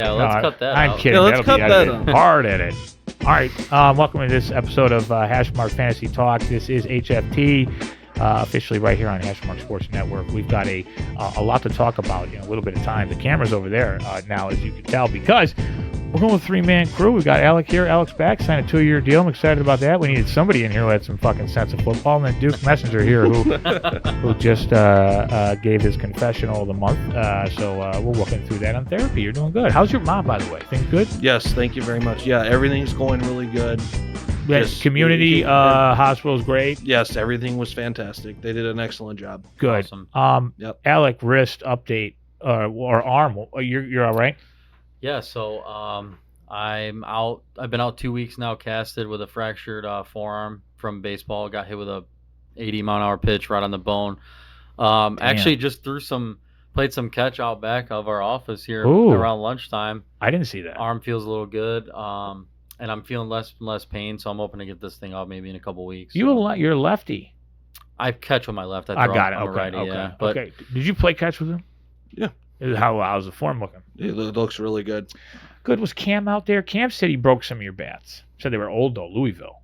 Yeah, let's cut that I'm out. kidding. Yeah, let's That'll cut be that edited. out. Hard edit. All right. Welcome to this episode of HashMark Fantasy Talk. This is HFT, officially right here on HashMark Sports Network. We've got a lot to talk about in a little bit of time. The camera's over there now, as you can tell, because we're going with a three-man crew. We got Alec here. Alec's back. Signed a 2-year deal. I'm excited about that. We needed somebody in here who had some fucking sense of football. And then Duke Messenger here, who just gave his confessional of the month. So we're working through that on therapy. You're doing good. How's your mom, by the way? Things good? Yes, thank you very much. Yeah, everything's going really good. Yes. Community hospital's great. Yes, everything was fantastic. They did an excellent job. Good. Awesome. Yep. Alec, wrist update or arm. You're all right? Yeah, so I'm out. I've been out 2 weeks now, casted with a fractured forearm from baseball. Got hit with a 80-mile-an-hour pitch right on the bone. Actually, just played some catch out back of our office here around lunchtime. I didn't see that. Arm feels a little good, and I'm feeling less and less pain, so I'm hoping to get this thing off maybe in a couple weeks. You're a lefty. I catch with my left. I got it. I'm a Okay. righty, Okay. yeah. But Okay. Did you play catch with him? Yeah. How's the form looking? It looks really good. Good. Was Cam out there? Cam said he broke some of your bats. Said they were old though. Louisville.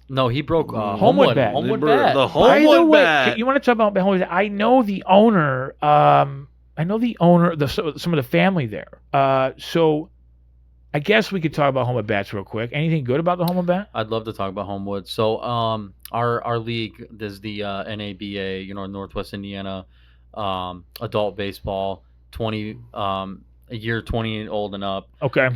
no, he broke Homewood bat. Homewood The bat. the By the Homewood way, bat. you want to talk about Homewood? I know the owner. Some of the family there. So I guess we could talk about Homewood bats real quick. Anything good about the Homewood bat? I'd love to talk about Homewood. So, our league is the NABA, Northwest Indiana, adult baseball, 20 a year 20 old and up. Okay.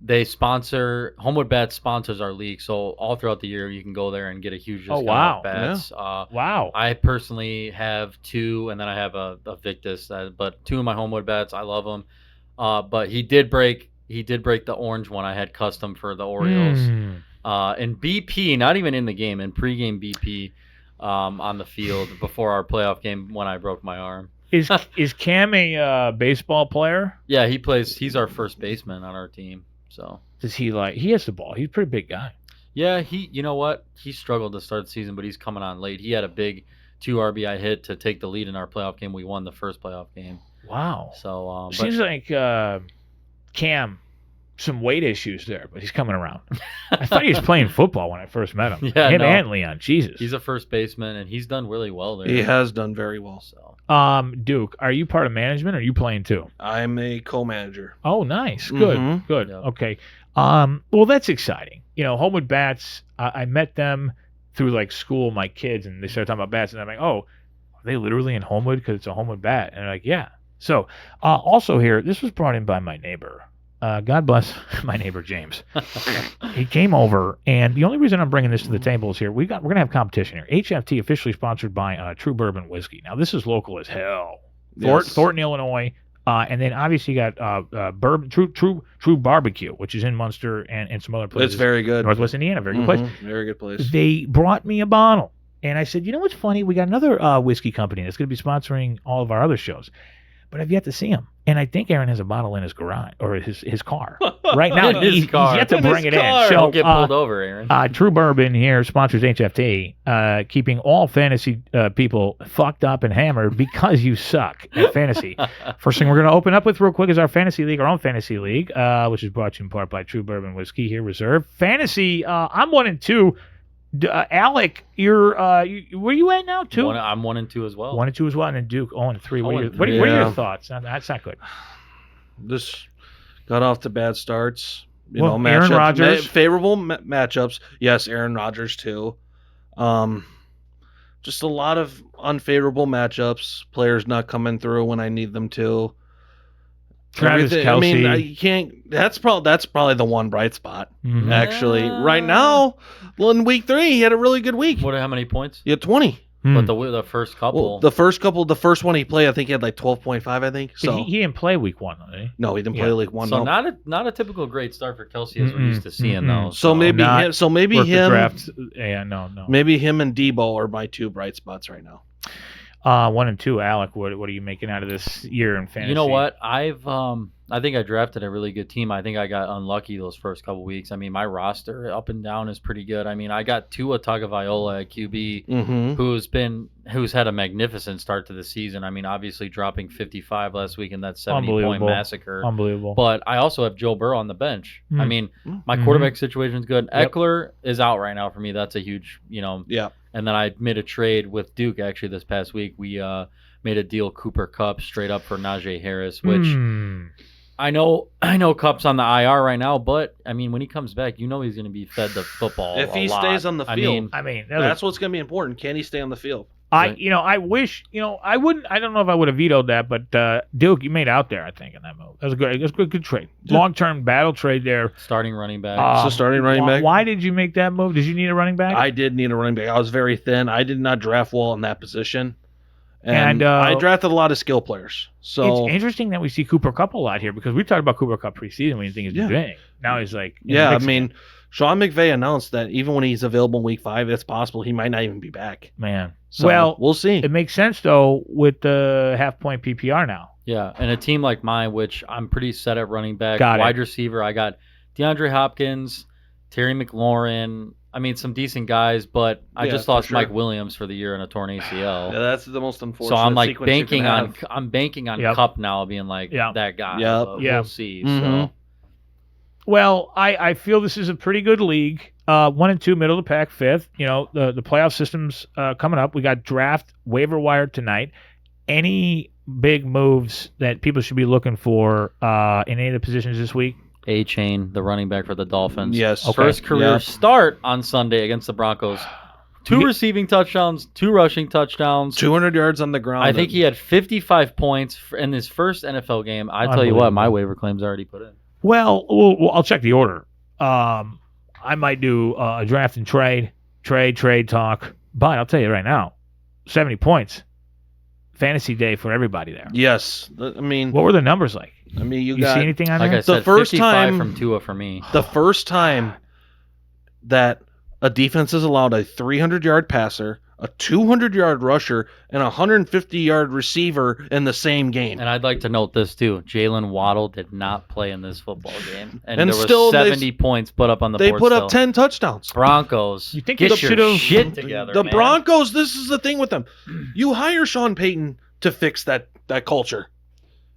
They sponsor Homewood Bats sponsors our league, so all throughout the year you can go there and get a huge discount wow. off bats. Wow. I personally have 2, and then I have a Victus, but 2 of my Homewood bats, I love them. But he did break the orange one I had custom for the Orioles. In BP, not even in the game, in pregame BP on the field before our playoff game when I broke my arm. Is Cam a baseball player? Yeah, he plays. He's our first baseman on our team. So Does he he has the ball? He's a pretty big guy. yeah, you know what? He struggled to start the season, but he's coming on late. He had a big 2 RBI hit to take the lead in our playoff game. We won the first playoff game. Wow. So Seems like Cam, some weight issues there, but he's coming around. I thought he was playing football when I first met him. Yeah, him no. and Leon. Jesus. he's a first baseman, and he's done really well there. He has done very well. So Duke, are you part of management or are you playing too? I'm a co-manager. Oh, nice. Good. Mhm. Good. Yep. Okay. Well, that's exciting. Homewood Bats, I met them through like school, my kids, and they started talking about bats, and I'm like, oh, are they literally in Homewood because it's a Homewood bat? And they're like, yeah. So also here, this was brought in by my neighbor. God bless my neighbor James. He came over, and the only reason I'm bringing this to the table is here. We're gonna have competition here. HFT officially sponsored by True Bourbon Whiskey. Now this is local as hell. Yes. Thornton, Illinois, and then obviously you got Bourbon True Barbecue, which is in Munster and some other places. It's very good. Northwest Indiana, very good place. Very good place. They brought me a bottle, and I said, you know what's funny? We got another whiskey company that's going to be sponsoring all of our other shows, but I've yet to see him. And I think Aaron has a bottle in his garage or his car right now. In his He's car. yet to In bring his it car. in. So don't get pulled over, Aaron. True Bourbon here sponsors HFT, keeping all fantasy people fucked up and hammered because you suck at fantasy. First thing we're going to open up with real quick is our fantasy league, our own fantasy league, which is brought to you in part by True Bourbon Whiskey here, Reserve. Fantasy, I'm 1-2. Alec, you're where you at now? 2? I'm 1 and 2 as well. 1-2 as well, and then Duke 0-3. What are 0-3. what are your Yeah. thoughts? That's not good. This got off to bad starts. Well, Matchups, Aaron Rodgers. favorable matchups. Yes, Aaron Rodgers too. Just a lot of unfavorable matchups. Players not coming through when I need them to. Travis Everything- Kelce. I mean, you can't. That's probably the one bright spot. Mhm. Actually, right now, well, in week 3, he had a really good week. How many points? He had 20. But the first couple. Well, the first one he played, I think he had like 12.5. I think so. He didn't play week 1, did he? No, he didn't play Yeah. week 1. so no. not a typical great start for Kelce as we're used to seeing mm-mm. though. So maybe not him. So maybe Worth the him. draft. Yeah, no. Maybe him and Debo are my 2 bright spots right now. 1-2, Alec. What are you making out of this year in fantasy? You know what? I've I think I drafted a really good team. I think I got unlucky those first couple weeks. I mean, my roster up and down is pretty good. I mean, I got Tua Tagovailoa at QB, who's had a magnificent start to the season. I mean, obviously dropping 55 last week in that 70-point massacre. Unbelievable. But I also have Joe Burrow on the bench. I mean, my quarterback situation is good. Eckler is out right now for me. That's a huge, Yeah. And then I made a trade with Duke actually this past week. We made a deal Cooper Kupp straight up for Najee Harris, which I know Kupp's on the IR right now, but I mean when he comes back, he's going to be fed the football. If he stays on the field, I mean that's what's going to be important. Can he stay on the field? I wish, I wouldn't. I don't know if I would have vetoed that, but Duke, you made out there. I think in that move, that was a good trade. Long-term battle trade there. Starting running back. Starting running back. Why did you make that move? Did you need a running back? I did need a running back. I was very thin. I did not draft well in that position. And I drafted a lot of skill players. So it's interesting that we see Cooper Kupp a lot here because we talked about Cooper Kupp preseason when you think he's been doing. Now he's like, I mean, Sean McVay announced that even when he's available in week 5, it's possible he might not even be back. Man. So well, we'll see. It makes sense though with the half-point PPR now. Yeah, and a team like mine, which I'm pretty set at running back, wide receiver, I got DeAndre Hopkins, Terry McLaurin. I mean, some decent guys, but I just lost Mike Williams for the year in a torn ACL. Yeah, that's the most unfortunate. So I'm like banking on Kupp now, being like that guy. We'll see. So. Well, I feel this is a pretty good league. 1 and 2, middle of the pack, 5th. The playoff system's coming up. We got draft waiver wire tonight. Any big moves that people should be looking for in any of the positions this week? A-Chain, the running back for the Dolphins. Yes. Okay. First career start on Sunday against the Broncos. 2 receiving touchdowns, 2 rushing touchdowns. 200 yards on the ground. I think he had 55 points in his first NFL game. I tell you what, my waiver claim's already put in. Well, I'll check the order. I might do a draft and trade talk. But I'll tell you right now, 70 points. Fantasy day for everybody there. Yes. I mean, what were the numbers like? I mean, you see anything on like there? I said, the first 55 time from Tua for me. The first time that a defense has allowed a 300-yard passer, a 200-yard rusher, and a 150-yard receiver in the same game. And I'd like to note this too: Jalen Waddle did not play in this football game, and there still was 70 points put up on the board. They put up 10 touchdowns. Broncos, you think get your shit together. The man. Broncos. This is the thing with them. You hire Sean Payton to fix that culture.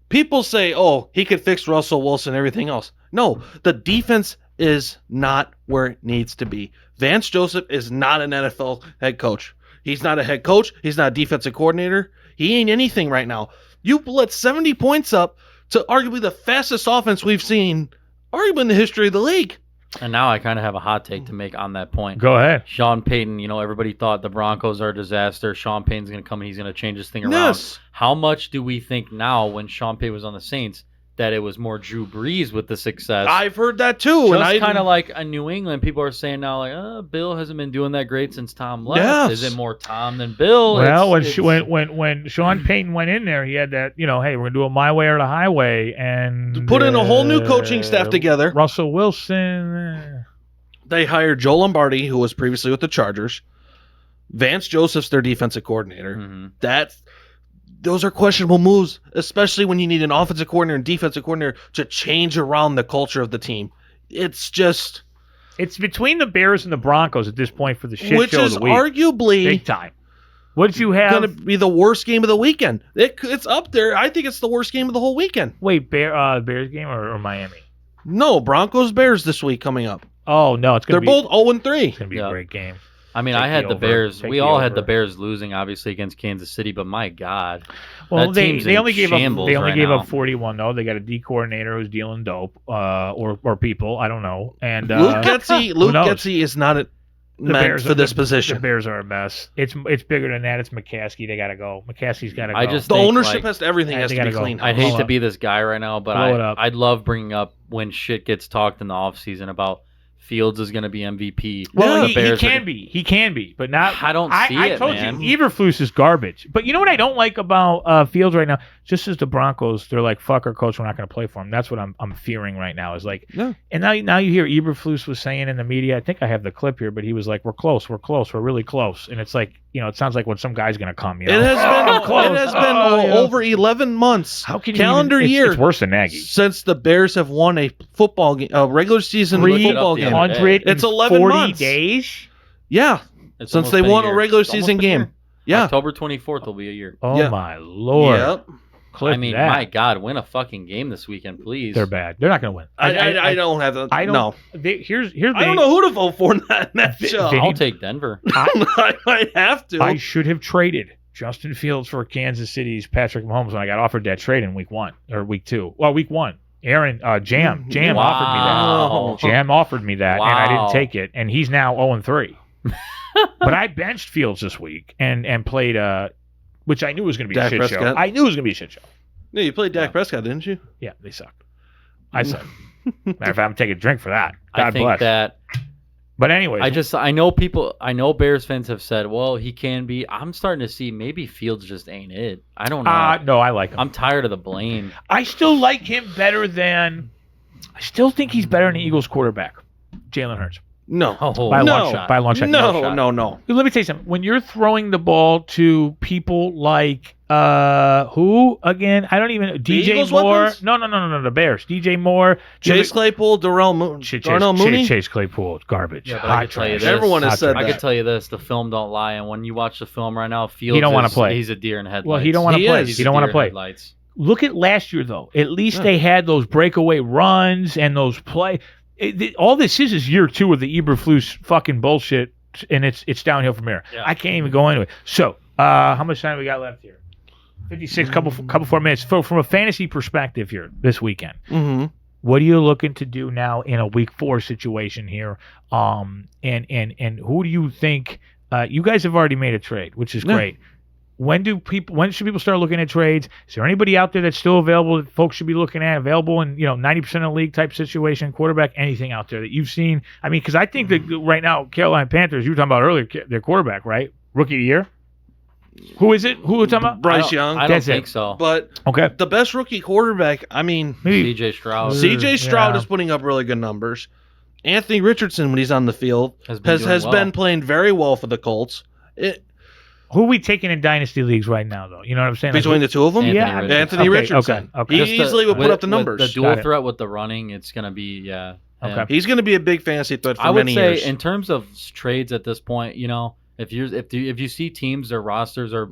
People say, "Oh, he could fix Russell Wilson and everything else." No, the defense is not where it needs to be. Vance Joseph is not an NFL head coach. He's not a head coach. He's not a defensive coordinator. He ain't anything right now. You let 70 points up to arguably the fastest offense we've seen, arguably in the history of the league. And now I kind of have a hot take to make on that point. Go ahead. Sean Payton, everybody thought the Broncos are a disaster. Sean Payton's going to come and he's going to change this thing around. Yes. How much do we think now when Sean Payton was on the Saints that it was more Drew Brees with the success? I've heard that too. Just kind of like a New England. People are saying now, like, Bill hasn't been doing that great since Tom left. Yes. Is it more Tom than Bill? Well, when Sean Payton went in there, he had that, hey, we're going to do it my way or the highway. And put in a whole new coaching staff together. Russell Wilson. They hired Joe Lombardi, who was previously with the Chargers. Vance Joseph's their defensive coordinator. Mm-hmm. Those are questionable moves, especially when you need an offensive coordinator and defensive coordinator to change around the culture of the team. It's between the Bears and the Broncos at this point for the shit which show is of the week. Arguably big time. What did you have? Going to be the worst game of the weekend. It's up there. I think it's the worst game of the whole weekend. Wait, Bears game or Miami? No, Broncos Bears this week coming up. Oh no, they're both 0-3. It's going to be a great game. I mean, I had the Bears. We all had the Bears losing, obviously, against Kansas City. But my God, well, they only gave up 41 though. They got a D coordinator who's dealing dope, or people. I don't know. And Luke Getsy is not meant for this position. The Bears are a mess. It's bigger than that. It's McCaskey. They got to go. McCaskey's got to go. The ownership has to, everything has to be clean. I'd hate to be this guy right now, but I'd love bringing up when shit gets talked in the offseason about Fields is going to be MVP. Well, he can be, but not. I don't see it, man. I told you, Eberflus is garbage. But you know what I don't like about Fields right now? Just as the Broncos, they're like, "Fuck our coach, we're not going to play for him." That's what I'm fearing right now. Is like, and now you hear Eberflus was saying in the media. I think I have the clip here, but he was like, "We're close, we're really close," and it's like, it sounds like when some guy's going to come. It has been over 11 months. How can calendar you year? It's worse than Nagy. Since the Bears have won a football game, a regular season football game. 340 It's 11 months. days. Yeah, It's since almost they been won a year. regular It's almost season been a game. year. Yeah, October 24th will be a year. Oh Yeah. my Lord. Yep. Clip I mean, that. my God, win a fucking game this weekend, please. They're bad. They're not going to win. I don't have the. I don't. No, Here's I don't know who to vote for in that matchup. Vinny- I'll take Denver. I might have to. I should have traded Justin Fields for Kansas City's Patrick Mahomes when I got offered that trade in week 1 or week 2. Well, week 1. Jam offered me that. Wow. Jam offered me that, and I didn't Wow. take it. And he's now 0-3. But I benched Fields this week and played which I knew was going to be Dak a shit Prescott. show. I knew it was going to be a shit show. Yeah, you played Dak Prescott, didn't you? Yeah, they suck. I suck. Matter of fact, I'm taking a drink for that. God I think bless. that But anyways, I know Bears fans have said, well, he can be. I'm starting to see maybe Fields just ain't it. I don't know. no, I like him. I'm tired of the blame. I still like him better than. I still think he's better than the Eagles quarterback, Jalen Hurts. No. Oh, By a no. long shot. By a long shot. No, shot. no. Let me tell you something. When you're throwing the ball to people like who again? I don't even DJ Eagles Moore. weapons? No. The Bears. DJ Moore. Chase Claypool, Darnell Mooney. Chase Claypool, garbage. Yeah, but I Hot can tell you trash. this. Everyone has Hot said trash. I that. can tell you this: the film don't lie, and when you watch the film right now, Fields don't wanna play. He's a deer in headlights. Well, he don't want to He play. is. He don't want to play. Headlights. Look at last year though. At least Yeah. they had those breakaway runs and those play. All this is year 2 of the Eberflus fucking bullshit, and it's downhill from here. Yeah. I can't even go into it. So, how much time we got left here? 56, couple 4 minutes. From a fantasy perspective here this weekend, Mm-hmm. what are you looking to do now in a week 4 situation here? And who do you think? You guys have already made a trade, which is Yeah. great. When should people start looking at trades? Is there anybody out there that's still available that folks should be looking at? Available in 90% of the league type situation, quarterback, anything out there that you've seen? I mean, because I think that right now, Carolina Panthers, you were talking about earlier, their quarterback, right? Rookie of the year. Who is it? Who are we talking about? Bryce Young. I don't That's think it. so. But Okay, the best rookie quarterback, I mean, maybe CJ Stroud CJ Stroud Yeah. is putting up really good numbers. Anthony Richardson, when he's on the field, has been, doing has well. been playing very well for the Colts. who are we taking in dynasty leagues right now, though? You know what I'm saying? Between the two of them, Anthony Yeah, Richardson. Anthony Okay, Richardson. okay. He Just easily would put up the with numbers. The Got dual it. threat with the running, it's gonna be him. Okay. He's going to be a big fantasy threat for I would many say years. in terms of trades at this point, if you see teams, their rosters are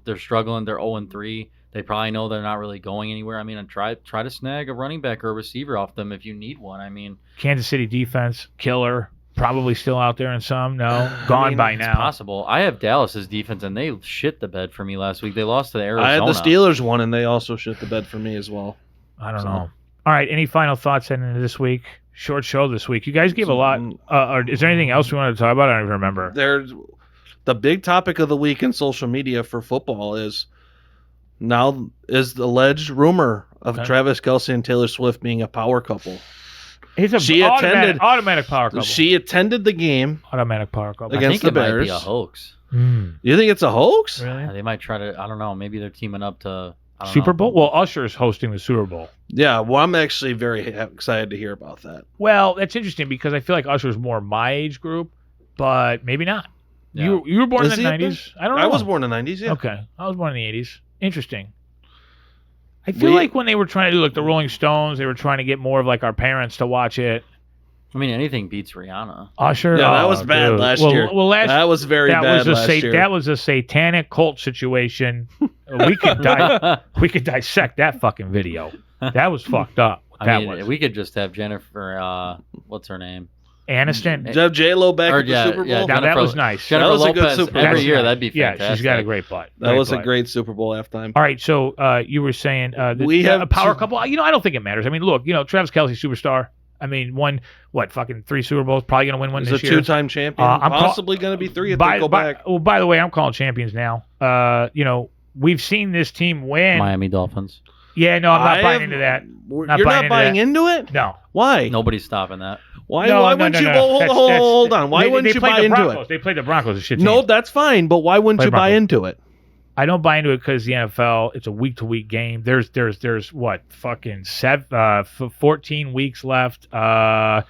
they're struggling, they're 0-3. They probably know they're not really going anywhere. I mean, and try to snag a running back or a receiver off them if you need one. I mean, Kansas City defense, killer. Probably still out there in some. No, gone by it's now. possible. I have Dallas's defense, and they shit the bed for me last week. They lost to Arizona. I had the Steelers one, and they also shit the bed for me as well. I don't So- know. All right, any final thoughts heading into this week? Short show this week. You guys gave a lot. Or is there anything else we wanted to talk about? I don't even remember. There's the big topic of the week in social media for football is the alleged rumor of Okay. Travis Kelce and Taylor Swift being a power couple. It's a She attended- automatic power couple. She attended the game. Automatic power couple. Again, I think against the it might be Bears. a hoax. You think it's a hoace? Really? They might try to. I don't know. Maybe they're teaming up to I don't Super know. Bowl? Well, Usher's hosting the Super Bowl. Yeah, well, I'm actually very excited to hear about that. Well, that's interesting because I feel like Usher's more my age group, but maybe not. Yeah. You were born Is in the he up 90s? I don't know. I was born in the 90s, yeah. Okay. I was born in the 80s. Interesting. I feel We- like when they were trying to do like the Rolling Stones, they were trying to get more of like our parents to watch it. I mean, anything beats Rihanna. Usher. Yeah, that oh, was bad dude. last Well, year. Well, That was very bad last year. That was a satanic cult situation. We could dissect that fucking video. That was fucked up. I That mean, was we could just have Jennifer. What's her name? Aniston. Have J-Lo back Or, at the yeah, Super Bowl? yeah, Now that Jennifer- was nice. Jennifer was a good Lopez Super Bowl. every That's year. nice. That'd be Yeah, fantastic. she's got a great butt. That was a butt. great Super Bowl halftime. All right, so you were saying We have a power two- couple. I don't think it matters. I mean, look, Travis Kelce, superstar. I mean, won fucking 3 Super Bowls. Probably gonna win one He's this a year. two-time champion. I'm Possibly going to be 3 if they go back. By the way, I'm calling champions now. We've seen this team win. Miami Dolphins. Yeah, no, I'm not buying into that. You're Not not buying buying into into it? No. Why? Nobody's stopping that. Why? No, why no, wouldn't no, you? no. Hold on. Why wouldn't you played buy the into Broncos. it? They played the Broncos. A shit team. No, that's fine. But why wouldn't Play you buy Broncos. into it? I don't buy into it because the NFL, it's a week-to-week game. There's what, fucking 14 weeks left. And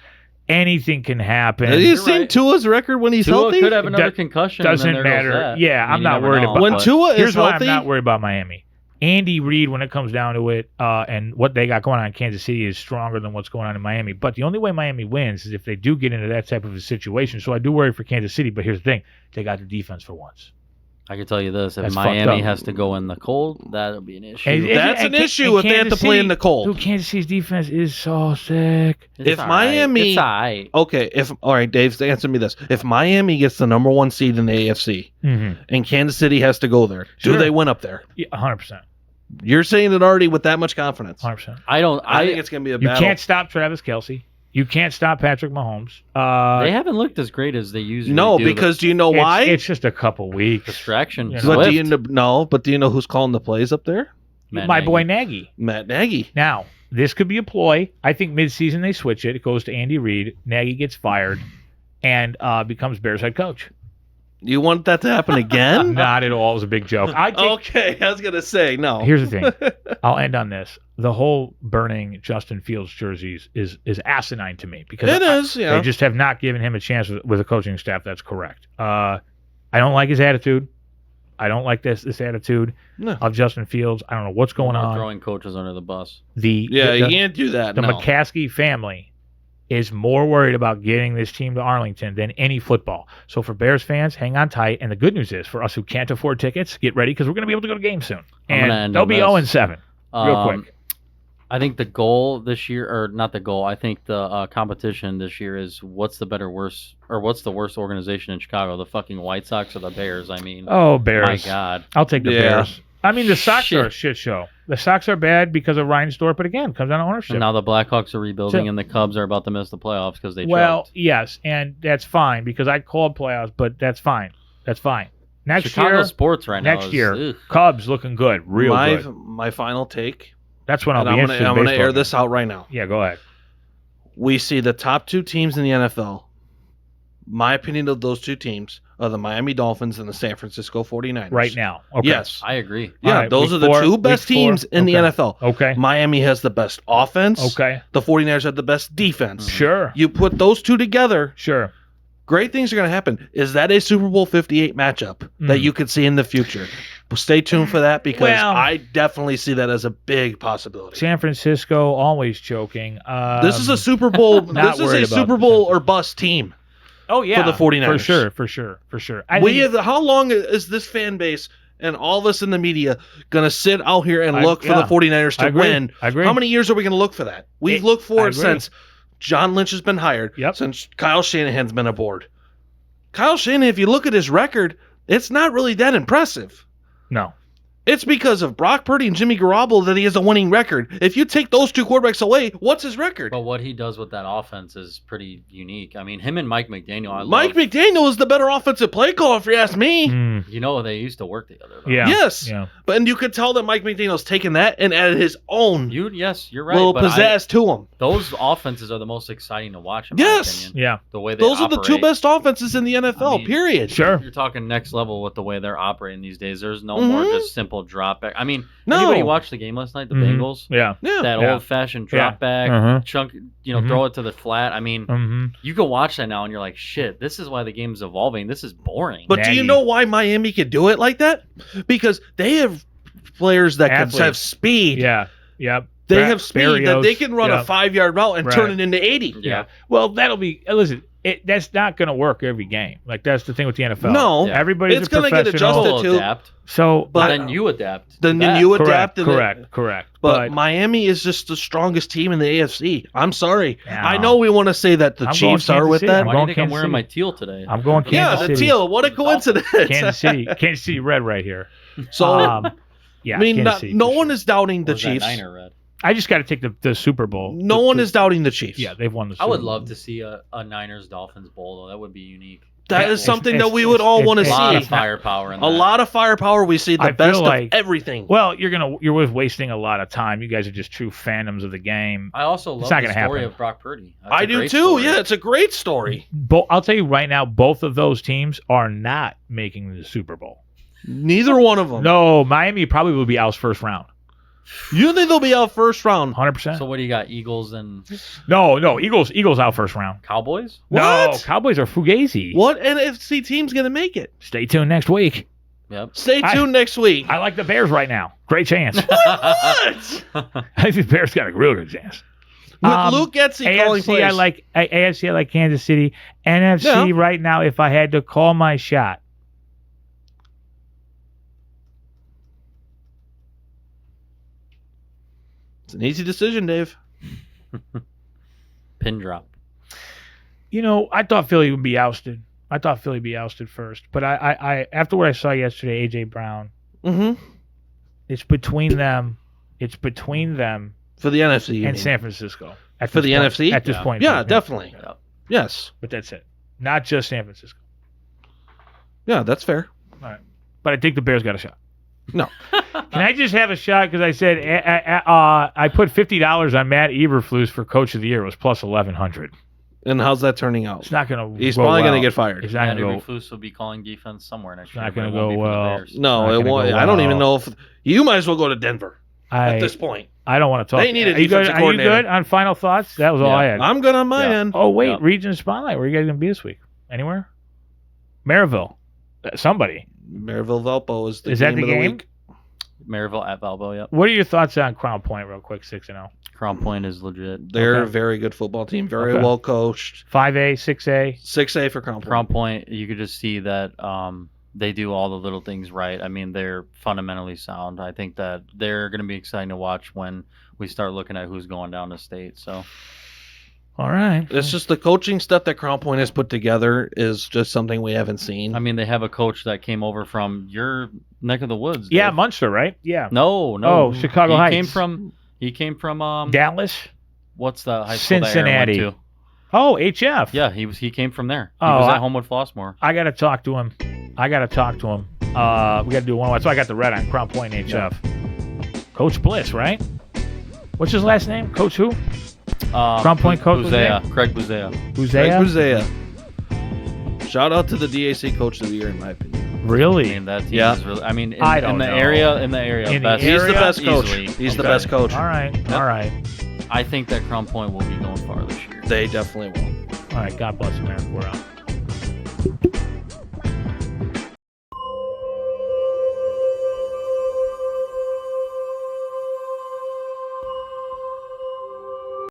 anything can happen. Have you You're seen right. Tua's record when he's Tua healthy? could have another Do- concussion. doesn't and then there matter. goes that. Yeah, I'm you not never worried know, about- When but- Tua Here's is why healthy, I'm not worried about Miami. Andy Reid, when it comes down to it, and what they got going on in Kansas City is stronger than what's going on in Miami. But the only way Miami wins is if they do get into that type of a situation. So I do worry for Kansas City, but here's the thing. They got the defense for once. I can tell you this: if That's fucked Miami up. has to go in the cold, that'll be an issue. And- That's an issue if they have to play in the cold. Dude, Kansas City's defense is so sick. It's if all Miami- right. It's all right. Okay, all right, Dave, answer me this: if Miami gets the number 1 seed in the AFC Mm-hmm. and Kansas City has to go there, Sure. do they win up there? Yeah, 100%. You're saying it already with that much confidence. 100%. I think it's going to be a You battle. can't stop Travis Kelce. You can't stop Patrick Mahomes. They haven't looked as great as they usually No, do. because do you know why? It's just a couple weeks. Distraction. You know. But Swift. do you know? But do you know who's calling the plays up there? Matt My Nagy. boy Nagy. Matt Nagy. Now, this could be a ploy. I think midseason they switch it. It goes to Andy Reid. Nagy gets fired and becomes Bears head coach. You want that to happen again? Not at all. It was a big joke. I think, Okay, I was gonna say no. Here's the thing. I'll end on this. The whole burning Justin Fields jerseys is asinine to me because It is, yeah. they just have not given him a chance with a coaching staff. That's correct. I don't like his attitude. I don't like this attitude No. of Justin Fields. I don't know what's going We're on. throwing coaches under the bus. Yeah, you can't do that. The no. McCaskey family is more worried about getting this team to Arlington than any football. So for Bears fans, hang on tight. And the good news is, for us who can't afford tickets, get ready because we're going to be able to go to games soon. I'm gonna And end they'll on be this. 0-7 real quick. I think the goal this year, or not the goal, I think the competition this year is what's the worst organization in Chicago, the fucking White Sox or the Bears? I mean, Oh, my Bears. God. I'll take the Yeah. Bears. I mean, the Sox Shit. are a shit show. The Sox are bad because of Ryan Storp, but again, it comes down to ownership. And now the Blackhawks are rebuilding, So- and the Cubs are about to miss the playoffs because they Well, choked. yes, and that's fine because I called playoffs, but that's fine. That's fine. Next Chicago year, sports right now next is, year, ugh. Cubs looking good, real good. My final take, That's when I'll and be I'm interested. gonna in air baseball. this out right now. Yeah, go ahead. We see the top 2 teams in the NFL. My opinion of those 2 teams are the Miami Dolphins and the San Francisco 49ers. Right now. Okay. Yes. I agree. Yeah, All right, those week are the 4, 2 best week 4. teams in the Okay. NFL. Okay. Miami has the best offense. Okay. The 49ers have the best defense. Sure. You put those 2 together, Sure. great things are going to happen. Is that a Super Bowl 58 matchup that you could see in the future? Well, stay tuned for that because Well- I definitely see that as a big possibility. San Francisco always choking. This is a Super Bowl. not This is worried a about Super the Bowl San or bust team. oh yeah for the 49ers. for sure. I We think- have, how long is this fan base and all of us in the media going to sit out here and look for yeah. the 49ers I to agree. win? I agree. How many years are we going to look for that? We've looked I for it agree. since John Lynch has been hired, Yep. since Kyle Shanahan's been aboard. Kyle Shanahan, if you look at his record, it's not really that impressive. No. It's because of Brock Purdy and Jimmy Garoppolo that he has a winning record. If you take those 2 quarterbacks away, what's his record? But what he does with that offense is pretty unique. I mean, him and Mike McDaniel, Mike McDaniel is the better offensive play caller, if you ask me. Mm, You know, they used to work together. Though. yeah. Yes. Yeah. But and you could tell that Mike McDaniel's taken that and added his own Yes, you're right. little but pizzazz to him. those offenses are the most exciting to watch, in my Yes. opinion. Yeah. The way they Those are the 2 operate. best offenses in the NFL, I mean, period. Sure. You're talking next level with the way they're operating these days. There's no Mhm. more just simple drop back. I mean, No. anybody watch the game last night, the Mhm. Bengals? Yeah. Yeah. That Yeah. old-fashioned Yeah. drop back, Uh-huh. chunk, Mhm. throw it to the flat. I mean, Mm-hmm. you can watch that now and you're like, shit, this is why the game's evolving. This is boring. But do you Nagy. know why Miami could do it like that? Because they have players that can Athletes. have speed. Yeah. Yep. They have speed that they can run Yeah. a 5-yard route and Right. turn it into 80. yeah. Well, that'll be. Listen, that's not going to work every game. Like that's the thing with the NFL. No. Yeah. Everybody's It's a gonna get professional. adjusted. We'll to- adapt. So, But- then you adapt. to Then that. you correct, adapt. and correct. But Miami is just the strongest team in the AFC. I'm sorry. Yeah. I know we want to say that the I'm Chiefs going are Kansas with City. that. I'm Why do you going think I'm Kansas wearing City. my teal today? I'm going Yeah, Kansas the City. teal. What a coincidence. Kansas City red right here. So, Yeah. I mean, Kansas no, City, no for one sure. is doubting the Or is that Chiefs. Niner red? I just got to take the Super Bowl. No one is doubting the Chiefs. Yeah, they've won the Super I Bowl. would love to see a Niners Dolphins bowl though. That would be unique. That Yeah, is something it's- that we would all it's- want to A lot of see. firepower in A that. lot of firepower. We see the I feel best like- of everything. Well, you're wasting a lot of time. You guys are just true fandoms of the game. I also love not the gonna story happen. of Brock Purdy. That's I a do great too. story. Yeah, it's a great story. I'll tell you right now, both of those teams are not making the Super Bowl. Neither one of them. No, Miami probably will be out first round. You think they'll be out first round? 100%. So what do you got? Eagles and No. Eagles out first round. Cowboys? No, What? Cowboys are fugazi. What NFC team's going to make it? Stay tuned next week. Yep. Stay tuned next week. I like the Bears right now. Great chance. What? I think the Bears got a real good chance. With Luke Getsy calling AFC, plays. AFC, I like Kansas City. NFC, Yeah. right now, if I had to call my shot, It's an easy decision, Dave. Pin drop. I thought Philly would be ousted. I thought Philly would be ousted first. But I after what I saw yesterday, A.J. Brown, Mm-hmm. it's between them. It's between them For the NFC. you and mean. San Francisco. For the NFC? At this Yeah. point. Yeah, definitely. Yep. Yes. But that's it. Not just San Francisco. Yeah, that's fair. But I think the Bears got a shot. No. Can I just have a shot? Because I said I put $50 on Matt Eberflus for Coach of the Year. It was plus 1,100. And how's that turning out? It's not going to. He's probably going to get fired. He's not Andy going to go. Flus will be calling defense somewhere next It's year. not but gonna it won't go be for the well. Bears. No, Not it gonna won't. go I don't well. even know if you might as well go to Denver I at this point. I don't want to talk. They need a Are you good? defensive Are you coordinator. good on final thoughts? That was all Yeah. I had. I'm good on my Yeah. end. Oh wait, Yeah. Region Spotlight. Where are you guys going to be this week? Anywhere? Maryville. Somebody. Maryville Valpo is the Is game that the of the game? week. Maryville at Valbo, yep. What are your thoughts on Crown Point, real quick? 6-0. Crown Point is legit. They're Okay. a very good football team, very Okay. well coached. 5A, 6A. 6A for Crown Point. Crown Point, you could just see that they do all the little things right. I mean, they're fundamentally sound. I think that they're going to be exciting to watch when we start looking at who's going down to state. So All right. It's just the coaching stuff that Crown Point has put together is just something we haven't seen. I mean, they have a coach that came over from your neck of the woods. Yeah, Dave. Munster, right? Yeah. No. Oh, Chicago Heights. He came from Dallas. what's the high school that Cincinnati. Aaron went to? Oh, HF. Yeah, he came from there. He Oh, was I- at Homewood Flossmoor. I got to talk to him. We got to do one. So I got the red on Crown Point HF. Coach Bliss, right? What's his last name? Coach who? Crown Point coach was there? Craig Buzea. Greg Buzea? Buzea. Shout out to the DAC Coach of the Year, in my opinion. I Really? mean, that team Yeah. is really. I mean, I in don't the know. area, In the best, He's the area? best coach. easily. He's the Okay. best coach. All right. Yep. All right. I think that Crown Point will be going far this year. They definitely will. All right. God bless America. We're out.